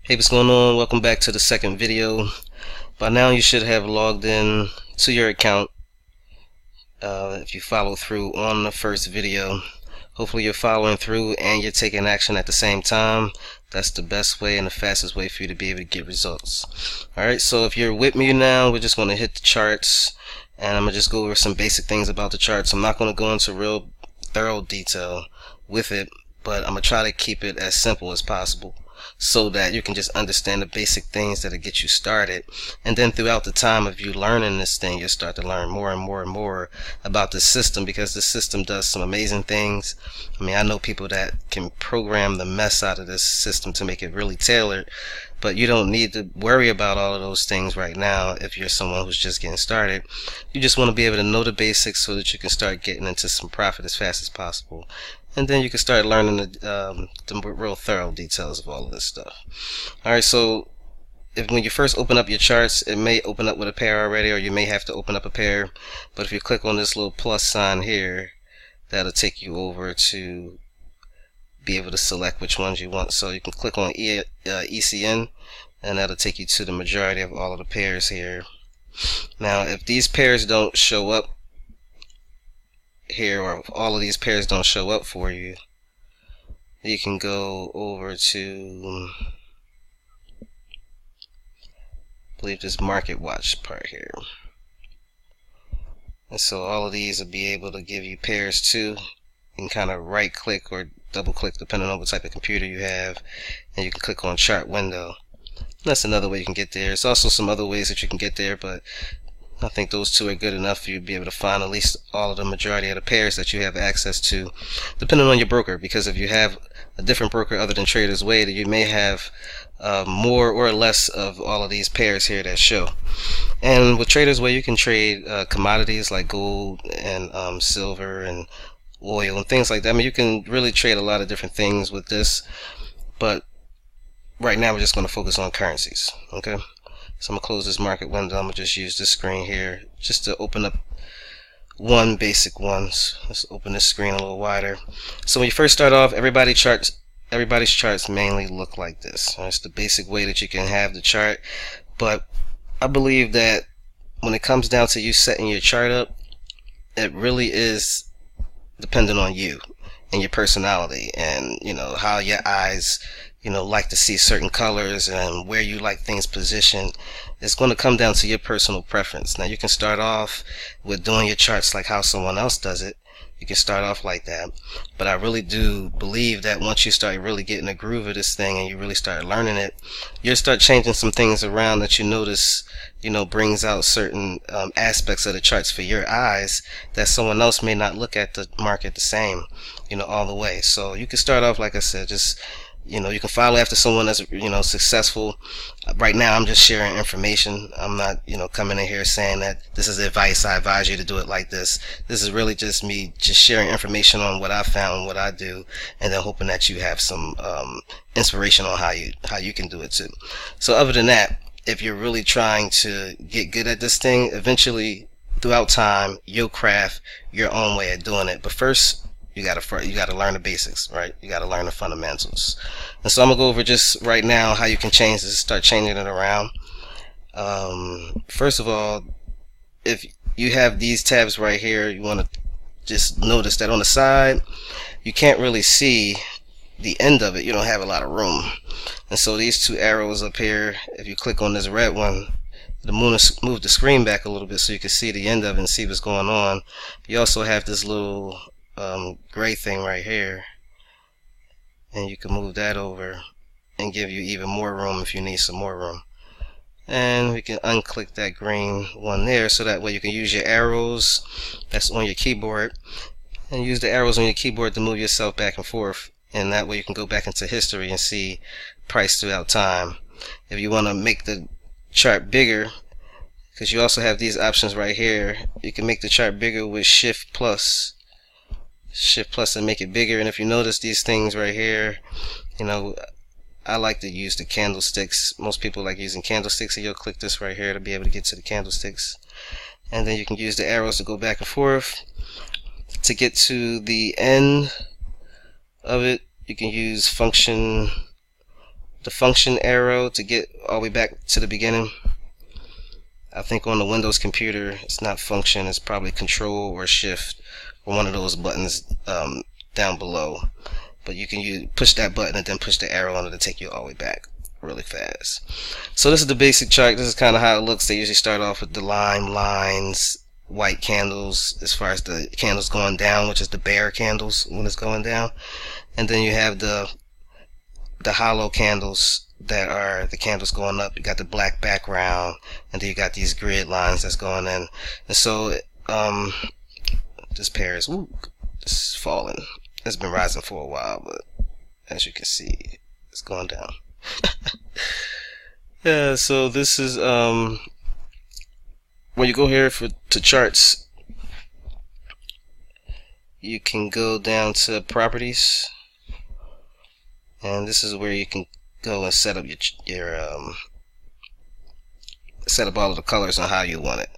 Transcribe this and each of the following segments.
Hey, what's going on? Welcome back to the second video. By now you should have logged in to your account if you follow through on the first video. Hopefully you're following through and you're taking action at the same time. That's the best way and the fastest way for you to be able to get results. Alright, so if you're with me now, we're just going to hit the charts and I'm going to just go over some basic things about the charts. I'm not going to go into real thorough detail with it, but I'm going to try to keep it as simple as possible, so that you can just understand the basic things that'll get you started. And then throughout the time of you learning this thing, you'll start to learn more and more and more about the system, because the system does some amazing things. I mean, I know people that can program the mess out of this system to make it really tailored, but you don't need to worry about all of those things right now if you're someone who's just getting started. You just want to be able to know the basics so that you can start getting into some profit as fast as possible. And then you can start learning the real thorough details of all of this stuff. Alright, so when you first open up your charts, it may open up with a pair already, or you may have to open up a pair. But if you click on this little plus sign here, that'll take you over to be able to select which ones you want. So you can click on ECN, and that'll take you to the majority of all of the pairs here. Now, if these pairs don't show up here, or if all of these pairs don't show up for you, you can go over to, I believe, this market watch part here, and so all of these will be able to give you pairs too. You can kind of right click or double click depending on what type of computer you have, and you can click on chart window. That's another way you can get there. There's also some other ways that you can get there, but I think those two are good enough for you to be able to find at least all of the majority of the pairs that you have access to, depending on your broker. Because if you have a different broker other than Trader's Way, that you may have more or less of all of these pairs here that show. And with Trader's Way, you can trade commodities like gold and silver and oil and things like that. I mean, you can really trade a lot of different things with this, but right now we're just going to focus on currencies. Okay. So I'm going to close this market window. I'm going to just use this screen here just to open up one basic one. So let's open this screen a little wider. So when you first start off, everybody's charts mainly look like this. That's the basic way that you can have the chart. But I believe that when it comes down to you setting your chart up, it really is dependent on you and your personality, and how your eyes like to see certain colors and where you like things positioned. It's going to come down to your personal preference. Now, you can start off with doing your charts like how someone else does it. You can start off like that, but I really do believe that once you start really getting a groove of this thing and you really start learning it, you'll start changing some things around that you notice brings out certain aspects of the charts for your eyes that someone else may not look at the market the same all the way. So you can start off, like I said, just you can follow after someone that's successful. Right now I'm just sharing information. I'm not coming in here saying that this is advice. I advise you to do it like this. This is really just me just sharing information on what I found, what I do, and then hoping that you have some inspiration on how you can do it too. So other than that, if you're really trying to get good at this thing, eventually throughout time you'll craft your own way of doing it. But first, you gotta learn the basics, right? You gotta learn the fundamentals. And so I'm gonna go over just right now how you can change this, start changing it around. First of all, if you have these tabs right here, you want to just notice that on the side you can't really see the end of it. You don't have a lot of room, and so these two arrows up here, if you click on this red one, the move the screen back a little bit so you can see the end of it and see what's going on. You also have this little gray thing right here, and you can move that over and give you even more room if you need some more room. And we can unclick that green one there, so that way you can use your arrows that's on your keyboard, and use the arrows on your keyboard to move yourself back and forth, and that way you can go back into history and see price throughout time. If you want to make the chart bigger, because you also have these options right here, you can make the chart bigger with Shift plus and make it bigger. And if you notice these things right here, I like to use the candlesticks. Most people like using candlesticks, so you'll click this right here to be able to get to the candlesticks, and then you can use the arrows to go back and forth. To get to the end of it, you can use function the function arrow to get all the way back to the beginning. I think on the Windows computer it's not function, it's probably control or shift or one of those buttons down below. But you can push that button and then push the arrow on it to take you all the way back really fast. So this is the basic chart. This is kind of how it looks. They usually start off with the lines, white candles as far as the candles going down, which is the bear candles when it's going down, and then you have the hollow candles that are the candles going up. You got the black background, and then you got these grid lines that's going in. And so this pair is it's falling. It's been rising for a while, but as you can see, it's going down. Yeah, so this is when you go here to charts, you can go down to properties, and this is where you can go and set up set up all of the colors on how you want it.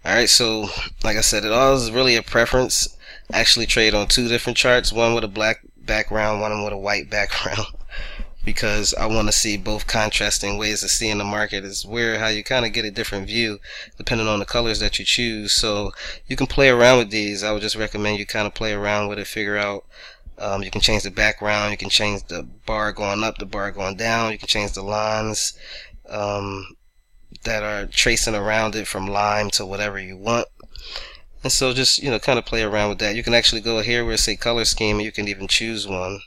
Alright, so like I said, it all is really a preference. I actually trade on two different charts, one with a black background, one with a white background, because I want to see both contrasting ways of seeing the market. It's weird how you kind of get a different view depending on the colors that you choose. So you can play around with these. I would just recommend you kind of play around with it, figure out. You can change the background, you can change the bar going up, the bar going down, you can change the lines that are tracing around it from line to whatever you want. And so just, kind of play around with that. You can actually go here where it say color scheme, and you can even choose one.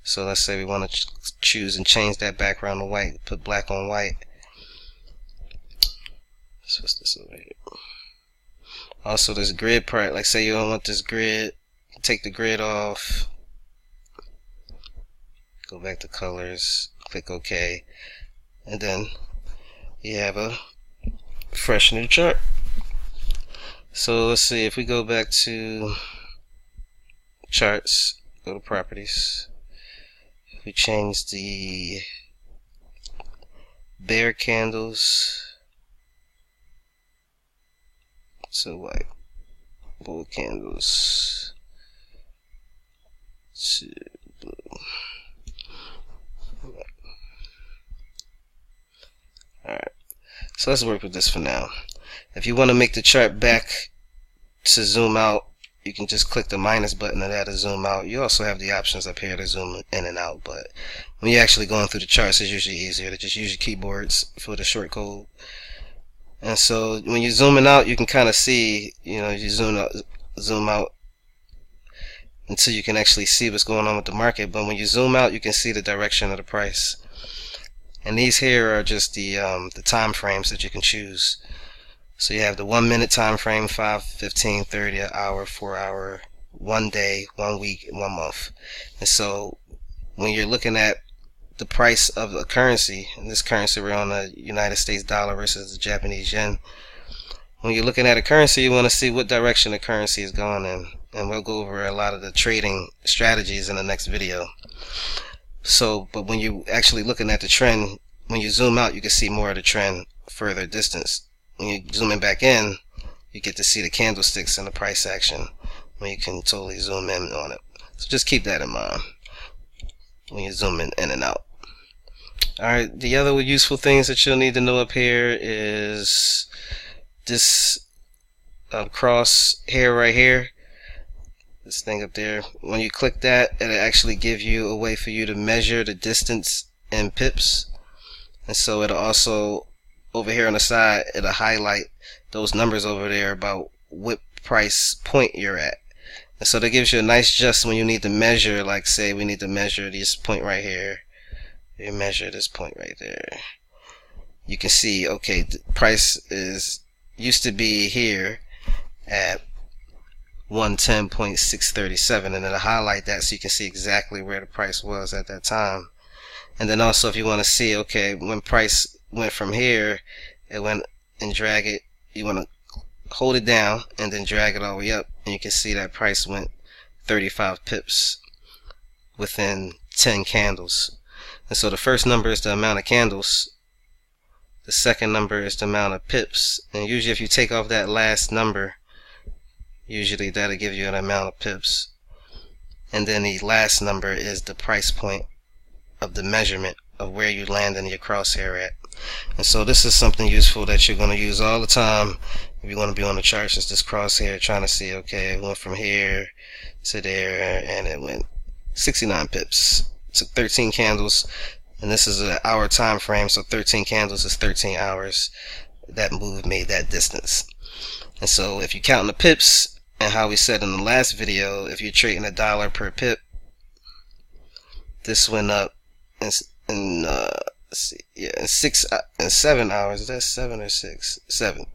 So let's say we want to choose and change that background to white, put black on white. Switch this over here. Also, this grid part, like say you don't want this grid, take the grid off, go back to colors, click OK, and then you have a fresh new chart. So let's see, if we go back to charts, go to properties, we change the bear candles to white, bull candles to blue. Alright, so let's work with this for now. If you want to make the chart back to zoom out, you can just click the minus button and that'll zoom out. You also have the options up here to zoom in and out, but when you're actually going through the charts, it's usually easier to just use your keyboards for the short code. And so when you're zooming out, you can kind of see, you zoom out until you can actually see what's going on with the market. But when you zoom out, you can see the direction of the price. And these here are just the time frames that you can choose. So you have the 1 minute time frame, 5, 15, 30, an hour, 4 hour, 1 day, 1 week, 1 month. And so when you're looking at the price of a currency, in this currency we're on the United States dollar versus the Japanese yen. When you're looking at a currency, you want to see what direction the currency is going in. And we'll go over a lot of the trading strategies in the next video. So, but when you're actually looking at the trend, when you zoom out, you can see more of the trend further distance. When you zoom in back in, you get to see the candlesticks and the price action when you can totally zoom in on it. So just keep that in mind when you zoom in and out. Alright, the other useful things that you'll need to know up here is this cross hair right here. This thing up there. When you click that, it'll actually give you a way for you to measure the distance in pips. And so it'll also, over here on the side, it'll highlight those numbers over there about what price point you're at. And so that gives you a nice just when you need to measure, like say we need to measure this point right here. You measure this point right there. You can see, okay, the price used to be here at 110.637, and it'll highlight that so you can see exactly where the price was at that time. And then also if you want to see, okay, when price went from here, it went and drag it, you want to hold it down and then drag it all the way up, and you can see that price went 35 pips within 10 candles. And so the first number is the amount of candles, the second number is the amount of pips, and usually if you take off that last number, usually that'll give you an amount of pips, and then the last number is the price point of the measurement of where you land in your crosshair at. And so this is something useful that you're going to use all the time if you want to be on the charts. It's this crosshair trying to see, okay, it went from here to there and it went 69 pips. Took 13 candles, and this is an hour time frame, so 13 candles is 13 hours. That move made that distance. And so if you count the pips, and how we said in the last video, if you're trading $1 per pip, this went up in 7 hours. Is that 7 or 6? 7.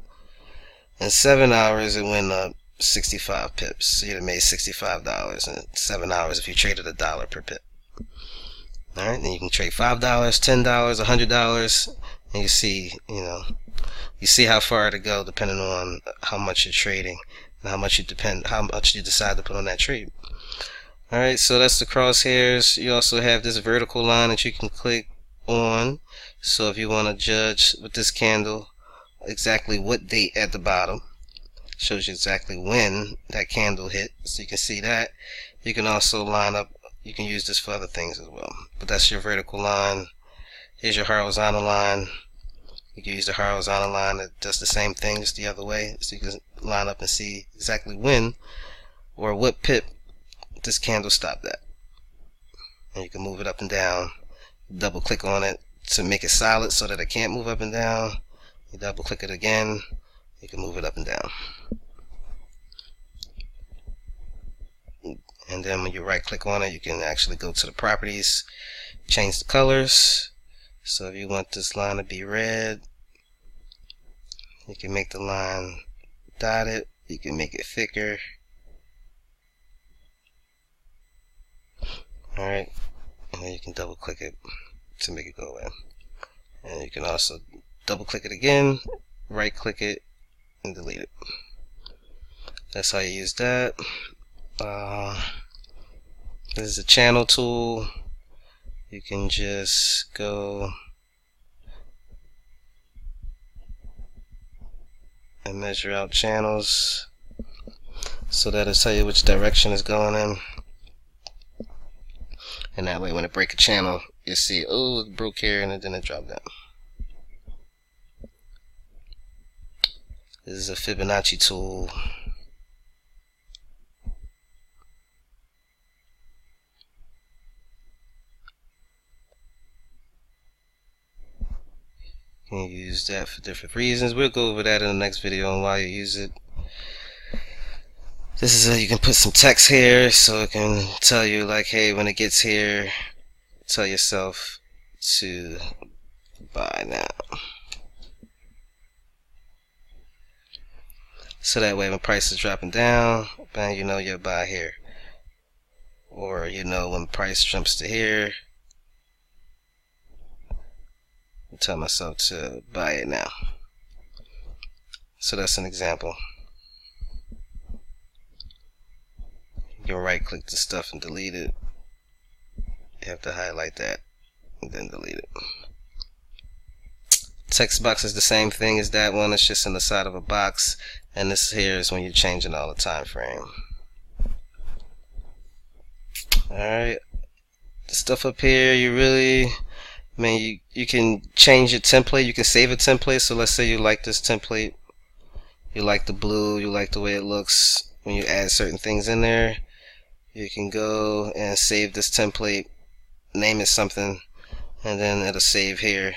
In 7 hours, it went up 65 pips. So you'd have made $65 in 7 hours if you traded $1 per pip. All right, then you can trade $5, $10, $100, and you see, you see how far to go depending on how much you're trading and how much you decide to put on that trade. All right, so that's the crosshairs. You also have this vertical line that you can click on. So if you want to judge with this candle exactly what date at the bottom, shows you exactly when that candle hit, so you can see that. You can also line up, you can use this for other things as well, but that's your vertical line. Here's your horizontal line. You can use the horizontal line that does the same thing, just the other way, so you can line up and see exactly when or what pip this candle stopped at. And you can move it up and down. Double click on it to make it solid so that it can't move up and down. You double click it again, you can move it up and down. And then when you right click on it, you can actually go to the properties, change the colors. So if you want this line to be red, you can make the line dotted, you can make it thicker. Alright, and then you can double click it to make it go away. And you can also double click it again, right click it, and delete it. That's how you use that. This is a channel tool. You can just go and measure out channels, so that'll tell you which direction it's going in. And that way when it breaks a channel, you see, oh, it broke here and then it dropped down. This is a Fibonacci tool. You can use that for different reasons. We'll go over that in the next video on why you use it. This is you can put some text here so it can tell you, like, hey, when it gets here, tell yourself to buy now. So that way when price is dropping down, bang, you know you'll buy here. Or you know when price jumps to here, I tell myself to buy it now. So that's an example. You can right click the stuff and delete it. You have to highlight that and then delete it. Text box is the same thing as that one. It's just in the side of a box, and this here is when you're changing all the time frame. Alright, the stuff up here, you really, you can change your template. You can save a template. So let's say you like this template, you like the blue, you like the way it looks when you add certain things in there. You can go and save this template, name it something, and then it'll save here.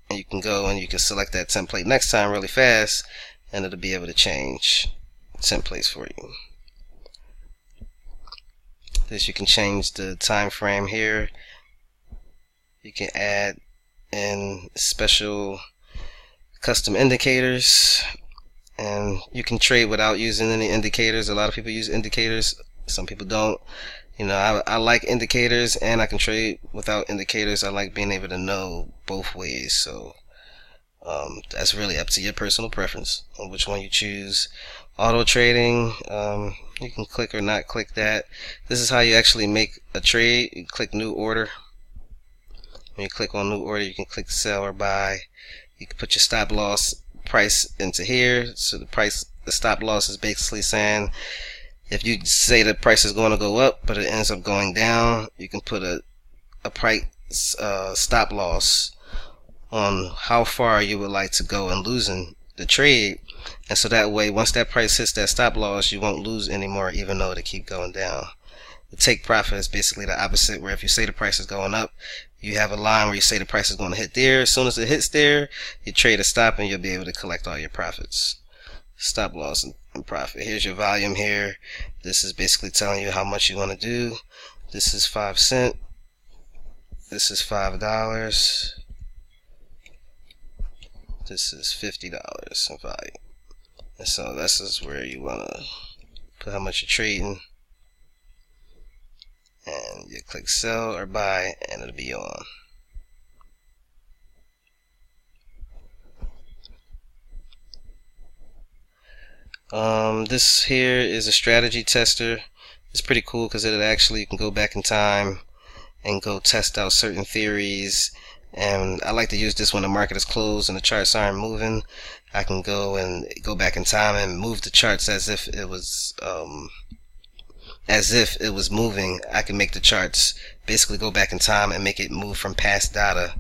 And you can go and you can select that template next time really fast, and it'll be able to change templates for you. This, you can change the time frame here. You can add in special custom indicators, and you can trade without using any indicators. A lot of people use indicators, some people don't. You know, I like indicators, and I can trade without indicators. I like being able to know both ways. So that's really up to your personal preference on which one you choose. Auto trading, you can click or not click that. This is how you actually make a trade. You click new order. When you click on new order, you can click sell or buy. You can put your stop loss price into here. So the stop loss is basically saying, if you say the price is going to go up but it ends up going down, you can put a stop loss on how far you would like to go in losing the trade, and so that way once that price hits that stop loss, you won't lose anymore, even though it keep going down. The take profit is basically the opposite, where if you say the price is going up, you have a line where you say the price is going to hit there. As soon as it hits there, you trade a stop and you'll be able to collect all your profits. Stop loss and profit. Here's your volume here. This is basically telling you how much you want to do. This is 5 cents. This is $5. This is $50 in volume. And so this is where you want to put how much you're trading. And you click sell or buy and it'll be on. This here is a strategy tester. It's pretty cool because it actually, you can go back in time and go test out certain theories. And I like to use this when the market is closed and the charts aren't moving. I can go back in time and move the charts as if it was moving. I can make the charts basically go back in time and make it move from past data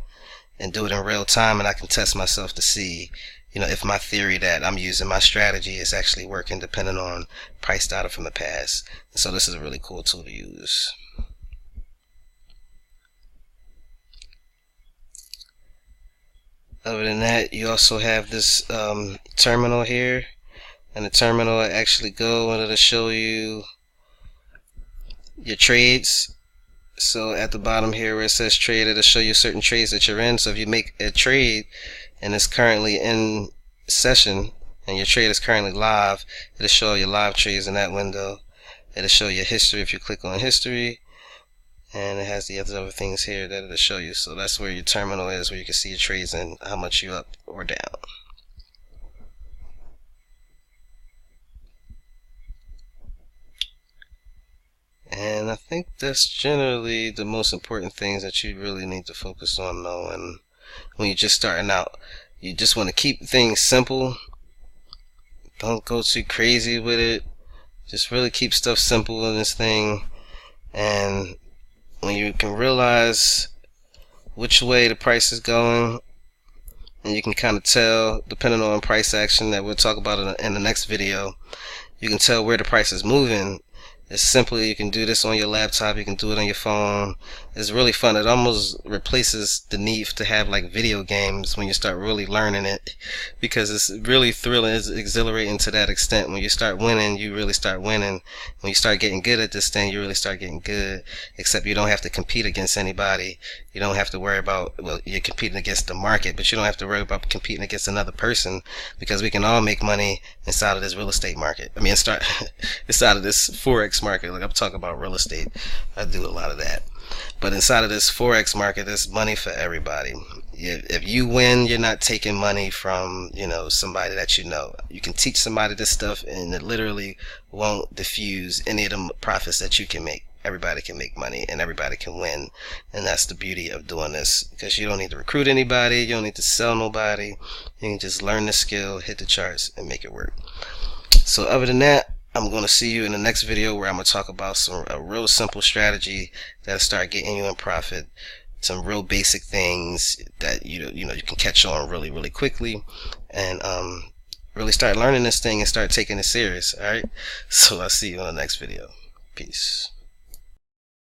and do it in real time, and I can test myself to see, if my theory that I'm using, my strategy, is actually working depending on price data from the past. And so this is a really cool tool to use. Other than that, you also have this terminal here, and the terminal will actually go and it'll show you your trades. So at the bottom here where it says trade, it'll show you certain trades that you're in. So if you make a trade and it's currently in session and your trade is currently live, it'll show your live trades in that window. It'll show your history if you click on history, and it has the other things here that it'll show you. So that's where your terminal is, where you can see your trades and how much you're up or down. And I think that's generally the most important things that you really need to focus on, though. And when you're just starting out, you just want to keep things simple. Don't go too crazy with it. Just really keep stuff simple in this thing. And when you can realize which way the price is going, and you can kind of tell, depending on price action that we'll talk about in the next video, you can tell where the price is moving. It's simply, you can do this on your laptop, you can do it on your phone. It's really fun. It almost replaces the need to have like video games when you start really learning it, because it's really thrilling, it's exhilarating to that extent. When you start winning, you really start winning. When you start getting good at this thing, you really start getting good, except you don't have to compete against anybody. You don't have to worry about, well, you're competing against the market, but you don't have to worry about competing against another person, because we can all make money inside of this real estate market. I mean, inside of this Forex market. Like, I'm talking about real estate. I do a lot of that. But inside of this Forex market, there's money for everybody. If you win, you're not taking money from, somebody that you know. You can teach somebody this stuff and it literally won't diffuse any of the profits that you can make. Everybody can make money and everybody can win. And that's the beauty of doing this, because you don't need to recruit anybody. You don't need to sell nobody. You can just learn the skill, hit the charts, and make it work. So other than that, I'm going to see you in the next video, where I'm going to talk about a real simple strategy that'll start getting you in profit. Some real basic things that you can catch on really, really quickly, and really start learning this thing and start taking it serious. Alright, so I'll see you in the next video. Peace.